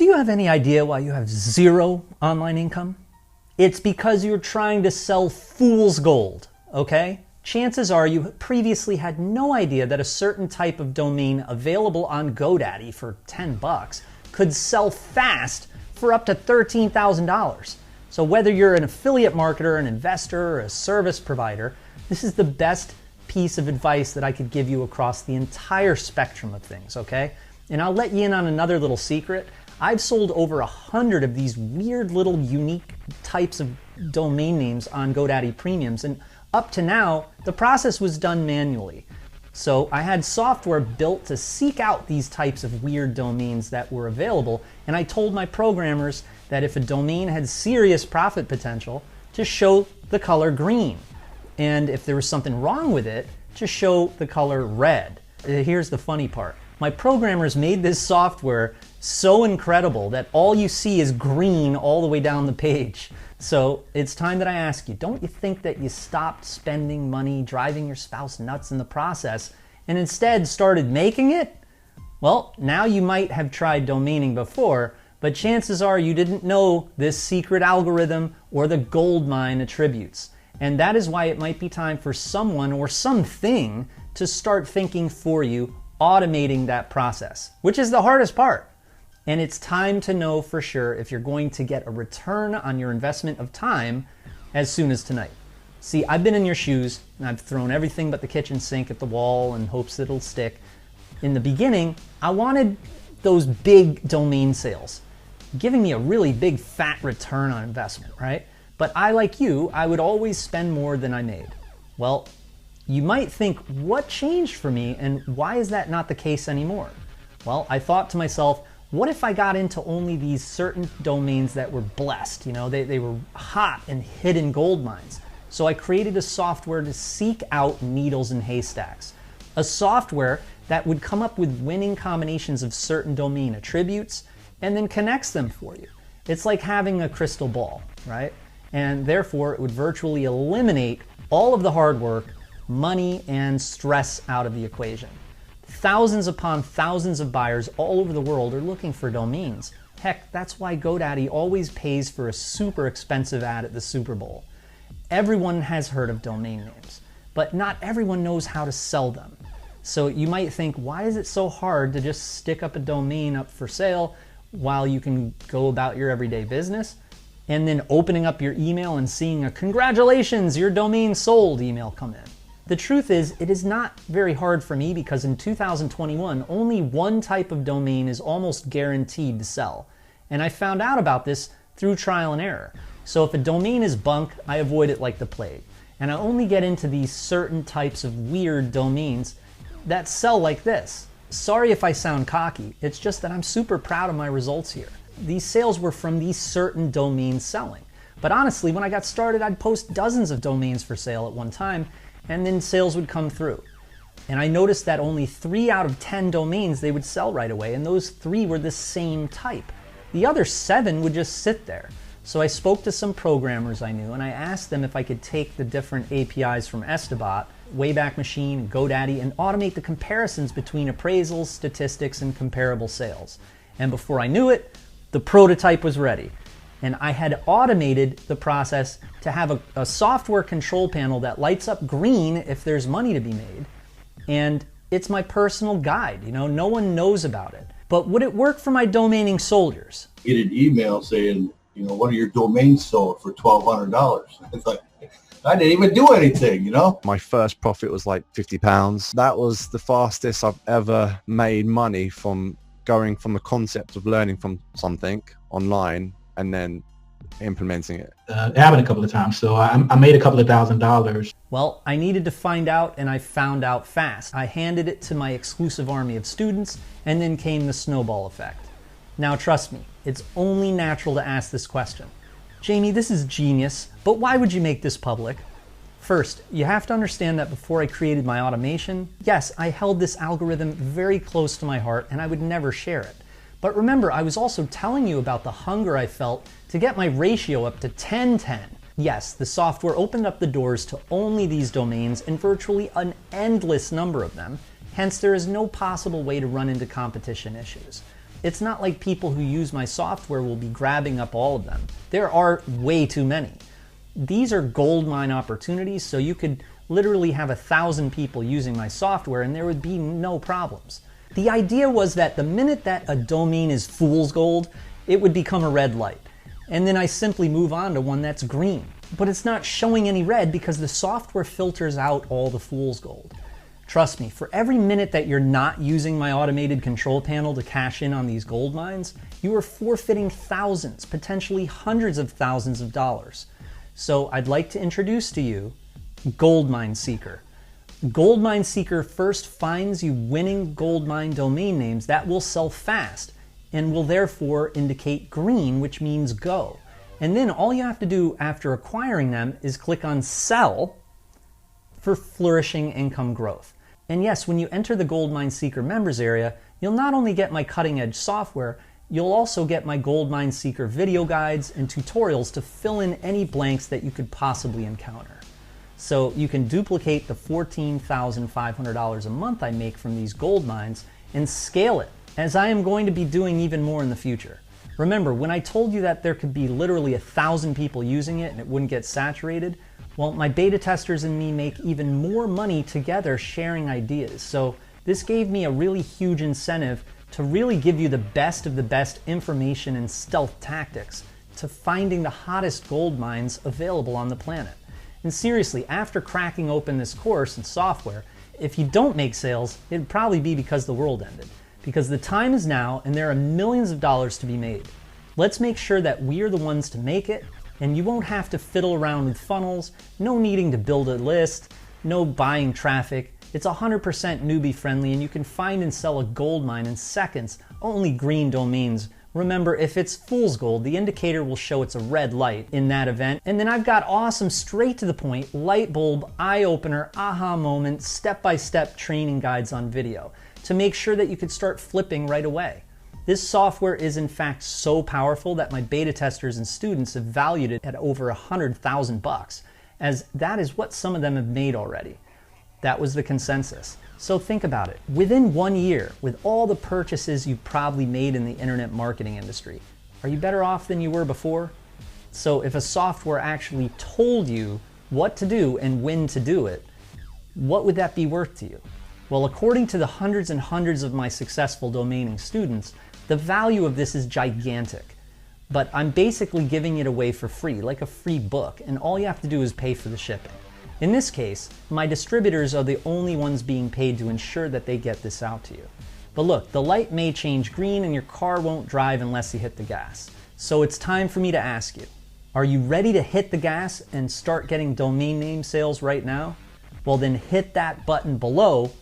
Do you have any idea why you have zero online income? It's because you're trying to sell fool's gold, okay? Chances are you previously had no idea that a certain type of domain available on GoDaddy for 10 bucks could sell fast for up to $13,000. So whether you're an affiliate marketer, an investor, or a service provider, this is the best piece of advice that I could give you across the entire spectrum of things, okay? And I'll let you in on another little secret. I've sold over 100 of these weird little unique types of domain names on GoDaddy Premiums, and up to now, the process was done manually. So I had software built to seek out these types of weird domains that were available, and I told my programmers that if a domain had serious profit potential, to show the color green. And if there was something wrong with it, to show the color red. Here's the funny part. My programmers made this software so incredible that all you see is green all the way down the page. So it's time that I ask you, don't you think that you stopped spending money, driving your spouse nuts in the process, and instead started making it? Well, now you might have tried domaining before, but chances are you didn't know this secret algorithm or the Goldmine attributes. And that is why it might be time for someone or something to start thinking for you, automating that process, which is the hardest part. And it's time to know for sure if you're going to get a return on your investment of time as soon as tonight. See, I've been in your shoes and I've thrown everything but the kitchen sink at the wall in hopes that it'll stick. In the beginning, I wanted those big domain sales, giving me a really big fat return on investment, right? But I, like you, I would always spend more than I made. Well, you might think, what changed for me and why is that not the case anymore? Well, I thought to myself, what if I got into only these certain domains that were blessed? You know, they were hot and hidden gold mines. So I created a software to seek out needles in haystacks. A software that would come up with winning combinations of certain domain attributes and then connects them for you. It's like having a crystal ball, right? And therefore it would virtually eliminate all of the hard work, money, and stress out of the equation. Thousands upon thousands of buyers all over the world are looking for domains. Heck, that's why GoDaddy always pays for a super expensive ad at the Super Bowl. Everyone has heard of domain names, but not everyone knows how to sell them. So you might think, why is it so hard to just stick up a domain up for sale while you can go about your everyday business? And then opening up your email and seeing a "congratulations, your domain sold" email come in. The truth is, it is not very hard for me because in 2021, only one type of domain is almost guaranteed to sell. And I found out about this through trial and error. So if a domain is bunk, I avoid it like the plague. And I only get into these certain types of weird domains that sell like this. Sorry if I sound cocky, it's just that I'm super proud of my results here. These sales were from these certain domains selling. But honestly, when I got started, I'd post dozens of domains for sale at one time, and then sales would come through. And I noticed that only 3 out of 10 domains they would sell right away, and those 3 were the same type. The other 7 would just sit there. So I spoke to some programmers I knew, and I asked them if I could take the different APIs from Estabot, Wayback Machine, GoDaddy, and automate the comparisons between appraisals, statistics, and comparable sales. And before I knew it, the prototype was ready. And I had automated the process to have a software control panel that lights up green if there's money to be made. And it's my personal guide, you know, no one knows about it. But would it work for my domaining soldiers? Get an email saying, you know, one of your domains sold for $1,200. It's like, I didn't even do anything, you know? My first profit was like £50. That was the fastest I've ever made money from going from the concept of learning from something online and then implementing it. It happened a couple of times, so I made a couple of $1,000s. Well, I needed to find out, and I found out fast. I handed it to my exclusive army of students, and then came the snowball effect. Now trust me, it's only natural to ask this question. Jamie, this is genius, but why would you make this public? First, you have to understand that before I created my automation, yes, I held this algorithm very close to my heart, and I would never share it. But remember, I was also telling you about the hunger I felt to get my ratio up to 10-10. Yes, the software opened up the doors to only these domains and virtually an endless number of them. Hence, there is no possible way to run into competition issues. It's not like people who use my software will be grabbing up all of them. There are way too many. These are gold mine opportunities, so you could literally have 1,000 people using my software and there would be no problems. The idea was that the minute that a domain is fool's gold, it would become a red light. And then I simply move on to one that's green. But it's not showing any red because the software filters out all the fool's gold. Trust me, for every minute that you're not using my automated control panel to cash in on these gold mines, you are forfeiting thousands, potentially hundreds of thousands of dollars. So I'd like to introduce to you Goldmine Seeker. Goldmine Seeker first finds you winning gold mine domain names that will sell fast and will therefore indicate green, which means go. And then all you have to do after acquiring them is click on Sell for flourishing income growth. And yes, when you enter the Goldmine Seeker members area, you'll not only get my cutting edge software, you'll also get my Goldmine Seeker video guides and tutorials to fill in any blanks that you could possibly encounter. So you can duplicate the $14,500 a month I make from these gold mines and scale it, as I am going to be doing even more in the future. Remember, when I told you that there could be literally 1,000 people using it and it wouldn't get saturated, well, my beta testers and me make even more money together sharing ideas. So this gave me a really huge incentive to really give you the best of the best information and stealth tactics to finding the hottest gold mines available on the planet. And seriously, after cracking open this course and software, if you don't make sales, it'd probably be because the world ended. Because the time is now and there are millions of dollars to be made. Let's make sure that we're the ones to make it, and you won't have to fiddle around with funnels, no needing to build a list, no buying traffic. It's 100% newbie friendly and you can find and sell a gold mine in seconds, only green domains. Remember, if it's fool's gold, the indicator will show it's a red light in that event. And then I've got awesome, straight to the point, light bulb, eye opener, aha moment, step-by-step training guides on video to make sure that you could start flipping right away. This software is in fact so powerful that my beta testers and students have valued it at over $100,000, as that is what some of them have made already. That was the consensus. So think about it. Within 1 year, with all the purchases you've probably made in the internet marketing industry, are you better off than you were before? So if a software actually told you what to do and when to do it, what would that be worth to you? Well, according to the hundreds and hundreds of my successful domaining students, the value of this is gigantic. But I'm basically giving it away for free, like a free book, and all you have to do is pay for the shipping. In this case, my distributors are the only ones being paid to ensure that they get this out to you. But look, the light may change green and your car won't drive unless you hit the gas. So it's time for me to ask you, are you ready to hit the gas and start getting domain name sales right now? Well, then hit that button below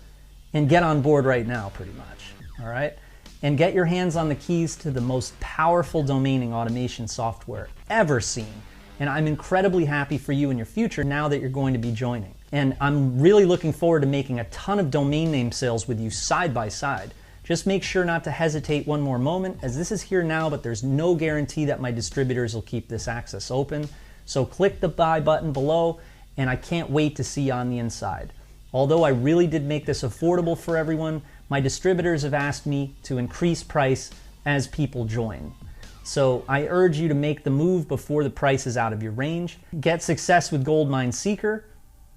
and get on board right now, pretty much, all right? And get your hands on the keys to the most powerful domaining automation software ever seen. And I'm incredibly happy for you in your future now that you're going to be joining. And I'm really looking forward to making a ton of domain name sales with you side by side. Just make sure not to hesitate one more moment, as this is here now, but there's no guarantee that my distributors will keep this access open. So click the buy button below, and I can't wait to see you on the inside. Although I really did make this affordable for everyone, my distributors have asked me to increase price as people join. So I urge you to make the move before the price is out of your range. Get success with Goldmine Seeker,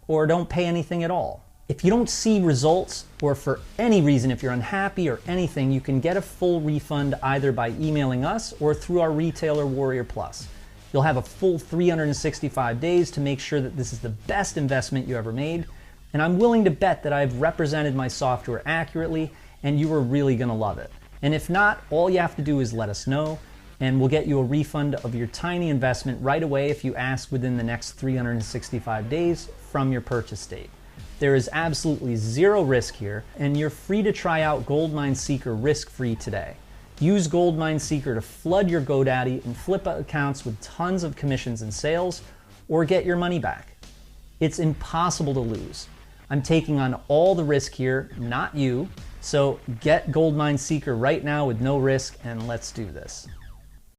or don't pay anything at all. If you don't see results, or for any reason, if you're unhappy or anything, you can get a full refund either by emailing us or through our retailer Warrior Plus. You'll have a full 365 days to make sure that this is the best investment you ever made. And I'm willing to bet that I've represented my software accurately and you are really gonna love it. And if not, all you have to do is let us know and we'll get you a refund of your tiny investment right away if you ask within the next 365 days from your purchase date. There is absolutely zero risk here and you're free to try out Goldmine Seeker risk-free today. Use Goldmine Seeker to flood your GoDaddy and flip accounts with tons of commissions and sales, or get your money back. It's impossible to lose. I'm taking on all the risk here, not you. So get Goldmine Seeker right now with no risk, and let's do this.